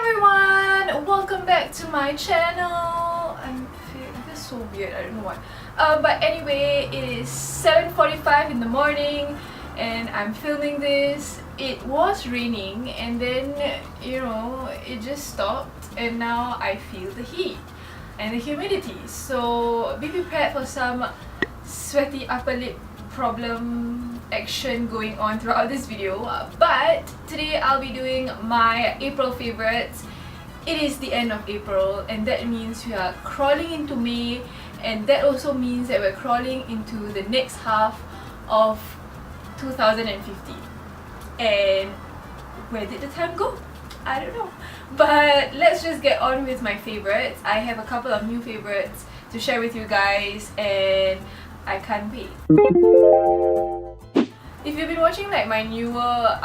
everyone! Welcome back to my channel. This is so weird, I don't know why. But anyway, it is 7:45 in the morning and I'm filming this. It was raining and then, you know, it just stopped and now I feel the heat and the humidity. So be prepared for some sweaty upper lip problem action going on throughout this video. But today I'll be doing my April favorites. It is the end of April and that means we are crawling into May, and that also means that we're crawling into the next half of 2015. And where did the time go? I don't know. But let's just get on with my favorites. I have a couple of new favorites to share with you guys and I can't wait. If you've been watching like my newer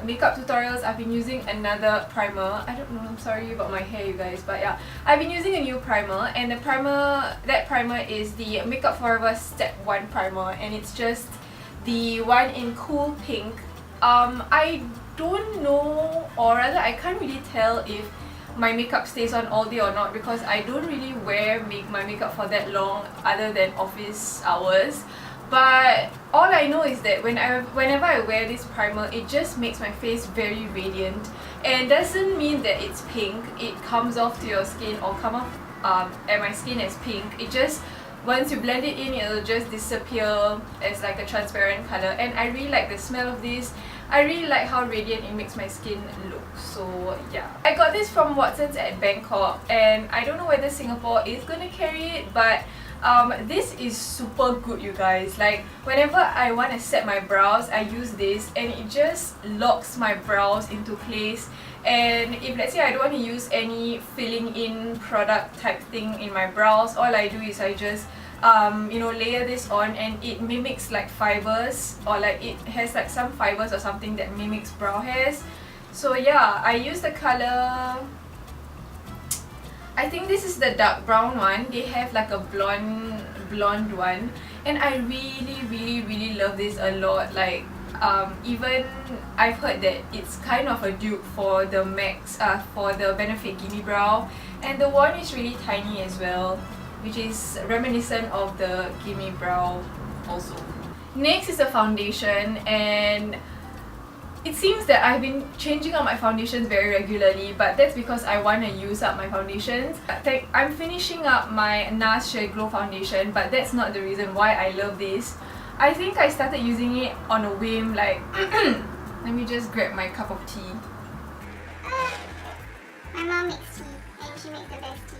makeup tutorials, I've been using another primer. I don't know, I'm sorry about my hair you guys, but yeah, I've been using a new primer, and that primer is the Makeup Forever Step 1 primer, and it's just the one in cool pink. I don't know, or rather I can't really tell if my makeup stays on all day or not because I don't really wear my makeup for that long other than office hours. But all I know is that whenever I wear this primer, it just makes my face very radiant, and doesn't mean that it's pink. It comes off to your skin or come off at my skin as pink. It just, once you blend it in, it'll just disappear as like a transparent color, and I really like the smell of this. I really like how radiant it makes my skin look. So yeah, I got this from Watson's at Bangkok, and I don't know whether Singapore is gonna carry it, but this is super good, you guys. Like whenever I want to set my brows, I use this and it just locks my brows into place. And if let's say I don't want to use any filling in product type thing in my brows, all I do is I just you know, layer this on, and it mimics like fibers, or like it has like some fibers or something that mimics brow hairs. So yeah, I use the color, I think this is the dark brown one. They have like a blonde one, and I really love this a lot. Like even I've heard that it's kind of a dupe for the for the Benefit Gimme Brow, and the one is really tiny as well, which is reminiscent of the Gimme Brow also. Next is a foundation, and it seems that I've been changing out my foundations very regularly, but that's because I want to use up my foundations. I'm finishing up my NARS Sheer Glow foundation, but that's not the reason why I love this. I think I started using it on a whim, like let me just grab my cup of tea. My mom makes tea and she makes the best tea.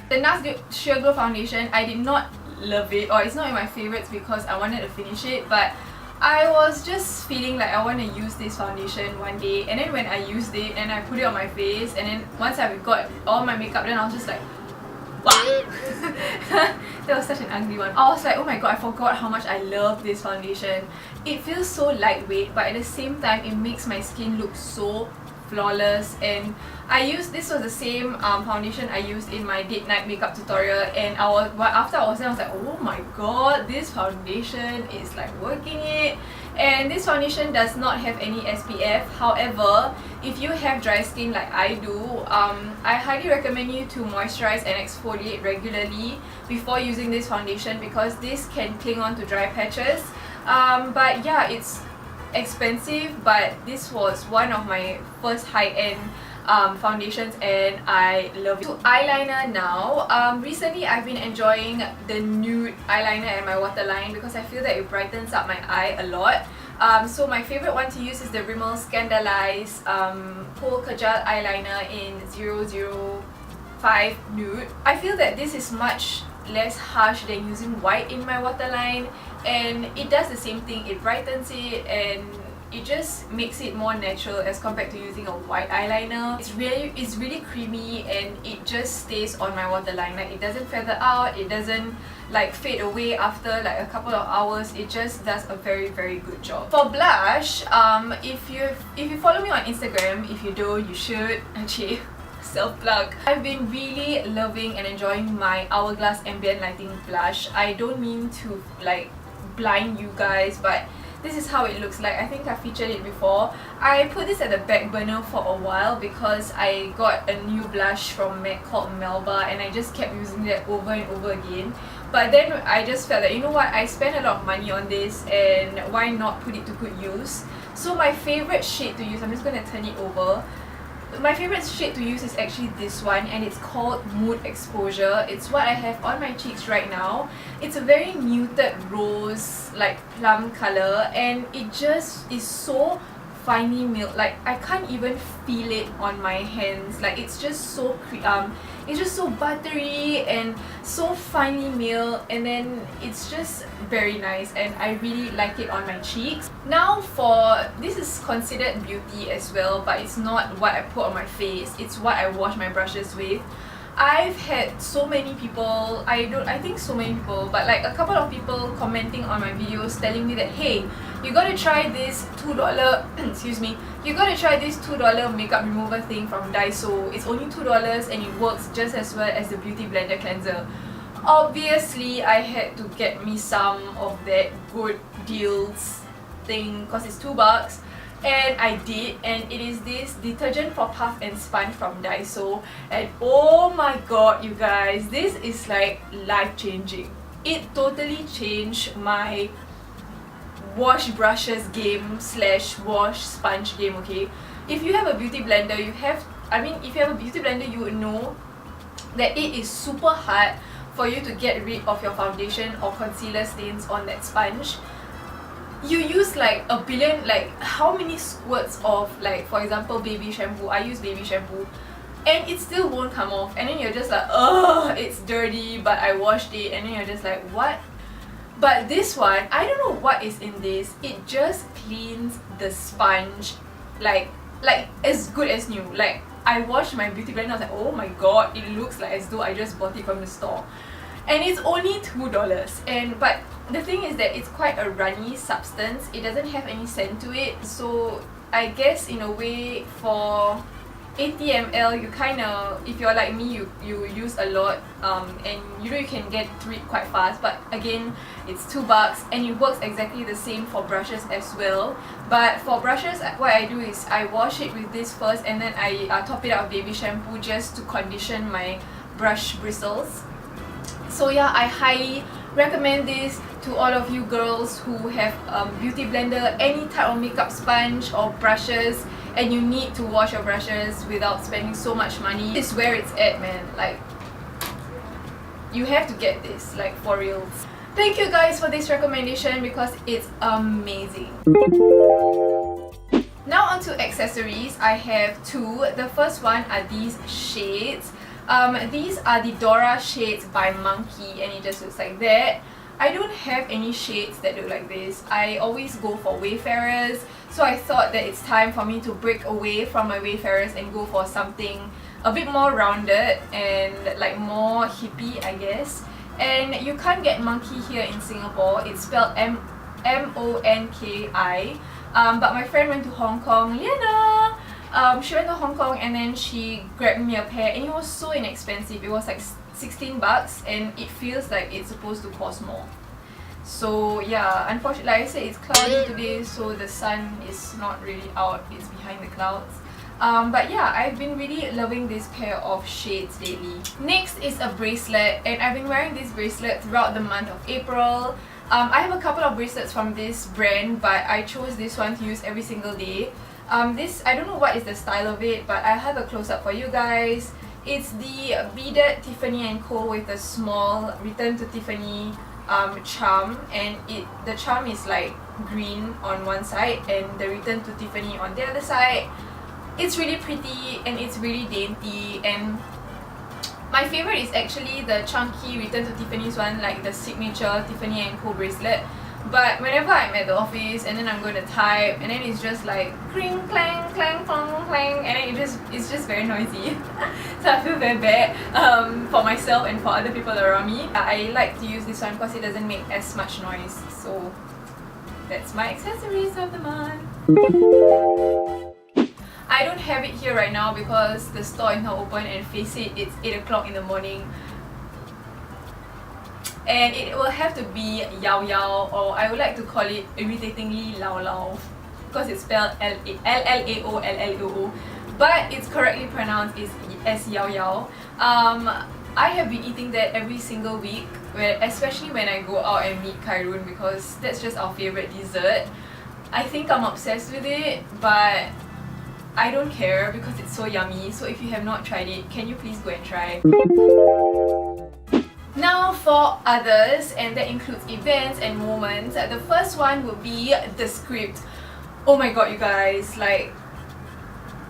The NARS Sheer Glow foundation, I did not love it, or it's not in my favorites because I wanted to finish it, but I was just feeling like I want to use this foundation one day, and then when I used it and I put it on my face, and then once I got all my makeup done, I was just like, wow. That was such an ugly one. I was like, oh my god, I forgot how much I love this foundation. It feels so lightweight, but at the same time it makes my skin look so flawless. And this was the same foundation I used in my date night makeup tutorial, and after I was there, I was like, oh my god, this foundation is like working it. And this foundation does not have any SPF. However, if you have dry skin like I do, I highly recommend you to moisturize and exfoliate regularly before using this foundation, because this can cling on to dry patches. But yeah, it's expensive, but this was one of my first high-end foundations and I love it. To eyeliner now. Recently I've been enjoying the nude eyeliner and my waterline because I feel that it brightens up my eye a lot. So my favorite one to use is the Rimmel Scandalize Kohl Kajal eyeliner in 005 nude. I feel that this is much less harsh than using white in my waterline, and it does the same thing. It brightens it and it just makes it more natural as compared to using a white eyeliner. It's really creamy and it just stays on my waterline. Like it doesn't feather out, it doesn't like fade away after like a couple of hours. It just does a very good job. For blush, if you follow me on Instagram, if you don't, you should. Actually, self-plug. I've been really loving and enjoying my Hourglass Ambient Lighting blush. I don't mean to like blind you guys, but this is how it looks like. I think I featured it before. I put this at the back burner for a while because I got a new blush from MAC called Melba, and I just kept using that over and over again. But then I just felt that, you know what, I spent a lot of money on this and why not put it to good use. So my favourite shade to use, I'm just going to turn it over. My favourite shade to use is actually this one, and it's called Mood Exposure. It's what I have on my cheeks right now. It's a very muted rose, like plum colour, and it just is so finely milled. Like, I can't even feel it on my hands. Like, it's just so buttery and so finely milled, and then it's just very nice, and I really like it on my cheeks. Now this is considered beauty as well, but it's not what I put on my face, it's what I wash my brushes with. I've had so many people, I think so many people, but like a couple of people commenting on my videos telling me that, hey, you gotta try this $2 excuse me, you gotta try this $2 makeup remover thing from Daiso. It's only $2 and it works just as well as the Beauty Blender cleanser. Obviously, I had to get me some of that good deals thing because it's $2. And I did, and it is this detergent for puff and sponge from Daiso, and oh my god, you guys, this is like life-changing. It totally changed my wash brushes game slash wash sponge game, okay? If you have a beauty blender, if you have a beauty blender, you would know that it is super hard for you to get rid of your foundation or concealer stains on that sponge. You use like a billion, like how many squirts of, like, for example, baby shampoo. I use baby shampoo and it still won't come off, and then you're just like, oh, it's dirty, but I washed it, and then you're just like, what? But this one, I don't know what is in this, it just cleans the sponge like as good as new. Like, I washed my beauty blender, I was like, oh my god, it looks like as though I just bought it from the store. And it's only $2, but the thing is that it's quite a runny substance. It doesn't have any scent to it, so I guess in a way for 80 ml, you kind of, if you're like me, you use a lot, and you know you can get through it quite fast. But again, it's $2 and it works exactly the same for brushes as well. But for brushes, what I do is I wash it with this first, and then I top it out with baby shampoo just to condition my brush bristles. So yeah, I highly recommend this to all of you girls who have beauty blender, any type of makeup sponge or brushes, and you need to wash your brushes without spending so much money. This is where it's at, man. Like, you have to get this, like, for reals. Thank you guys for this recommendation because it's amazing. Now onto accessories. I have two. The first one are these shades. These are the Dora shades by Monki, and it just looks like that. I don't have any shades that look like this. I always go for Wayfarers, so I thought that it's time for me to break away from my Wayfarers and go for something a bit more rounded and like more hippie, I guess. And you can't get Monki here in Singapore. It's spelled M-O-N-K-I. But my friend went to Hong Kong, Liana! She went to Hong Kong and then she grabbed me a pair, and it was so inexpensive. It was like $16 and it feels like it's supposed to cost more. So yeah, unfortunately, like I said, it's cloudy today, so the sun is not really out, it's behind the clouds. But yeah, I've been really loving this pair of shades lately. Next is a bracelet, and I've been wearing this bracelet throughout the month of April. I have a couple of bracelets from this brand, but I chose this one to use every single day. This, I don't know what is the style of it, but I have a close-up for you guys. It's the beaded Tiffany Co with a small Return to Tiffany charm, and the charm is like green on one side and the Return to Tiffany on the other side. It's really pretty and it's really dainty, and my favorite is actually the chunky Return to Tiffany's one, like the signature Tiffany Co Bracelet. But whenever I'm at the office and then I'm going to type, and then it's just like cling, clang, clang, clang, clang, and then it's just very noisy. So I feel very bad for myself and for other people around me. I like to use this one because it doesn't make as much noise. So that's my accessories of the month. I don't have it here right now because the store is not open, and face it, it's 8 o'clock in the morning. and it will have to be Llao Llao, or I would like to call it irritatingly Llao Llao because it's spelled L-L-A-O-L-L-O-O, but it's correctly pronounced as Llao Llao. I have been eating that every single week, especially when I go out and meet Khairun, because that's just our favourite dessert. I think I'm obsessed with it, but I don't care because it's so yummy. So if you have not tried it, can you please go and try? Now for others, and that includes events and moments, the first one would be the script. Oh my god, you guys, like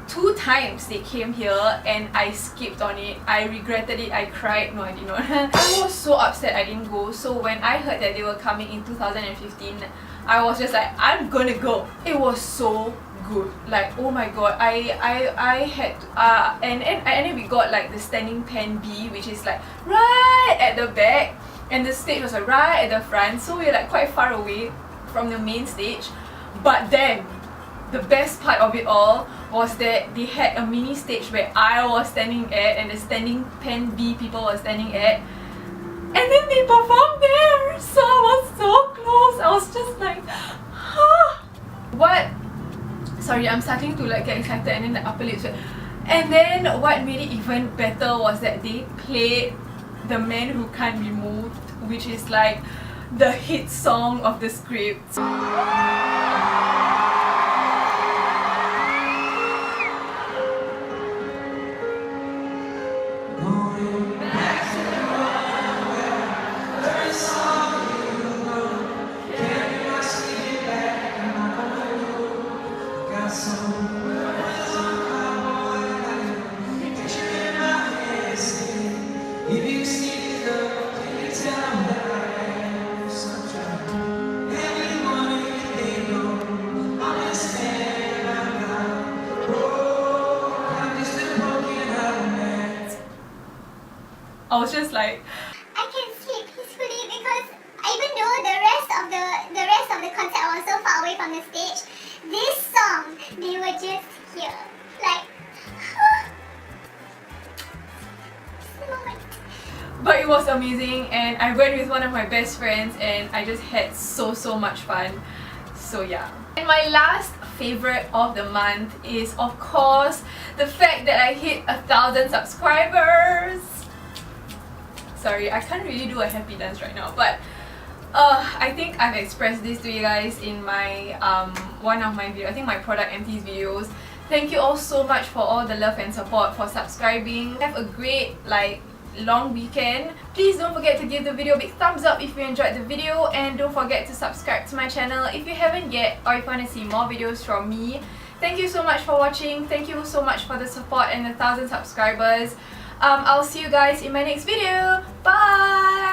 2 times they came here and I skipped on it. I regretted it, I cried. No, I did not. I was so upset I didn't go. So when I heard that they were coming in 2015, I was just like, I'm gonna go. It was so good. Like, oh my god, I had and then we got like the standing pen B, which is like right at the back, and the stage was like right at the front, so we were like quite far away from the main stage. But then the best part of it all was that they had a mini stage where I was standing at and the standing pen B people were standing at, and then they performed there. So I was so close. I was just like, huh? What? Sorry, I'm starting to like get excited, and then the upper lips. And then what made it even better was that they played The Man Who Can't Be Moved, which is like the hit song of the script. I was just like, I can sleep peacefully because even though the rest of the concert I was so far away from the stage, this song they were just here, like, but it was amazing, and I went with one of my best friends and I just had so much fun. So yeah. And my last favorite of the month is of course the fact that I hit 1,000 subscribers. Sorry, I can't really do a happy dance right now, but I think I've expressed this to you guys in my one of my videos, I think my product empties videos. Thank you all so much for all the love and support, for subscribing. Have a great long weekend. Please don't forget to give the video a big thumbs up if you enjoyed the video, and don't forget to subscribe to my channel if you haven't yet, or if you want to see more videos from me. Thank you so much for watching. Thank you so much for the support and the 1,000 subscribers. I'll see you guys in my next video. Bye!